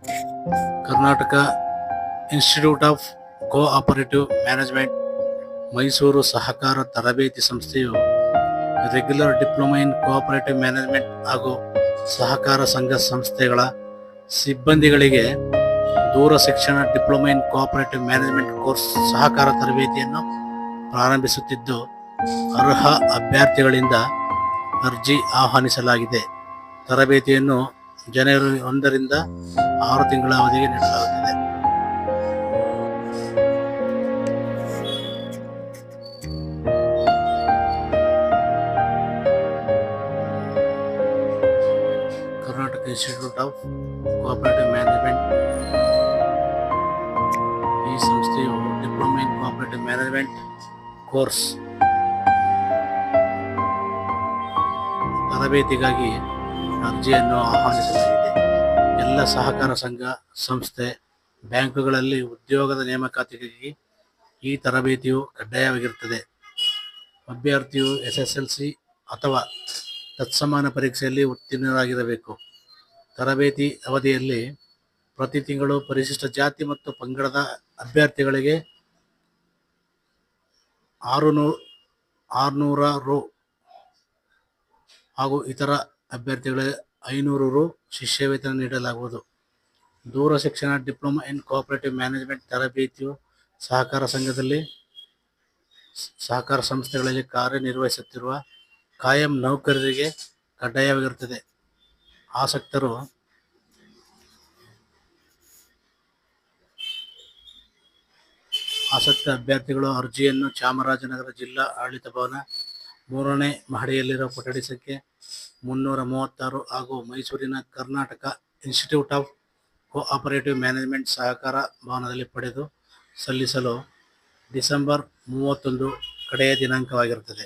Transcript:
Karnataka institute of cooperative management Mysuru ಸಹಕಾರ ತರಬೇತಿ ಸಂಸ್ಥೆಯು regular diploma in cooperative management ಹಾಗೂ ಸಹಕಾರ ಸಂಘ ಸಂಸ್ಥೆಗಳ ಸಿಬ್ಬಂದಿಗಳಿಗೆ ದೂರ ಶಿಕ್ಷಣ diploma in cooperative management course ಸಹಕಾರ ತರಬೇತಿಯನ್ನು ಪ್ರಾರಂಭಿಸುತ್ತಿದ್ದು, ಅರ್ಹ ಅಭ್ಯರ್ಥಿಗಳಿಂದ ಅರ್ಜಿ ಆಹ್ವಾನಿಸಲಾಗಿದೆ. ತರಬೇತಿಯನ್ನು ಜನವರಿ 1ರಿಂದ 6 ತಿಂಗಳ ಅವಧಿಗೆ ನೀಡಲಾಗುತ್ತದೆ. Karnataka institute of cooperative management ಈ ಸಂಸ್ಥೆಯು diploma in cooperative management course ತರಬೇತಿಗಾಗಿ ಅರ್ಜಿಯನ್ನು ಆಹ್ವಾನಿಸಲಾಗಿದೆ. ಎಲ್ಲ ಸಹಕಾರ ಸಂಘ ಸಂಸ್ಥೆ ಬ್ಯಾಂಕುಗಳಲ್ಲಿ ಉದ್ಯೋಗದ ನೇಮಕಾತಿಗಾಗಿ ಈ ತರಬೇತಿಯು ಕಡ್ಡಾಯವಾಗಿರುತ್ತದೆ. ಅಭ್ಯರ್ಥಿಯು SSLC ಅಥವಾ ತತ್ಸಮಾನ ಪರೀಕ್ಷೆಯಲ್ಲಿ ಉತ್ತೀರ್ಣರಾಗಿರಬೇಕು. ತರಬೇತಿ ಅವಧಿಯಲ್ಲಿ ಪ್ರತಿ ತಿಂಗಳು ಪರಿಶಿಷ್ಟ ಜಾತಿ ಮತ್ತು ಪಂಗಡದ ಅಭ್ಯರ್ಥಿಗಳಿಗೆ 600 ರು ಹಾಗೂ ಇತರ ಅಭ್ಯರ್ಥಿಗಳಿಗೆ 500 ರು ಶಿಷ್ಯ ವೇತನ ನೀಡಲಾಗುವುದು. ದೂರ ಶಿಕ್ಷಣ ಡಿಪ್ಲೊಮಾ ಇನ್ ಕೋಆಪರೇಟಿವ್ ಮ್ಯಾನೇಜ್ಮೆಂಟ್ ತರಬೇತಿಯು ಸಹಕಾರ ಸಂಸ್ಥೆಗಳಲ್ಲಿ ಕಾರ್ಯನಿರ್ವಹಿಸುತ್ತಿರುವ ಕಾಯಂ ನೌಕರರಿಗೆ ಕಡ್ಡಾಯವಾಗಿರುತ್ತದೆ. ಆಸಕ್ತ ಅಭ್ಯರ್ಥಿಗಳು ಅರ್ಜಿಯನ್ನು ಚಾಮರಾಜನಗರ ಜಿಲ್ಲಾ ಆಡಳಿತ ಭವನ 3ನೇ ಮಹಡಿಯಲ್ಲಿರುವ ಕೊಠಡಿ ಸಂಖ್ಯೆ 336 ಹಾಗೂ ಮೈಸೂರಿನ Karnataka institute of cooperative management ಸಹಕಾರ ಭವನದಲ್ಲಿ ಪಡೆದು ಸಲ್ಲಿಸಲು ಡಿಸೆಂಬರ್ 31 ಕಡೆಯ ದಿನಾಂಕವಾಗಿರುತ್ತದೆ.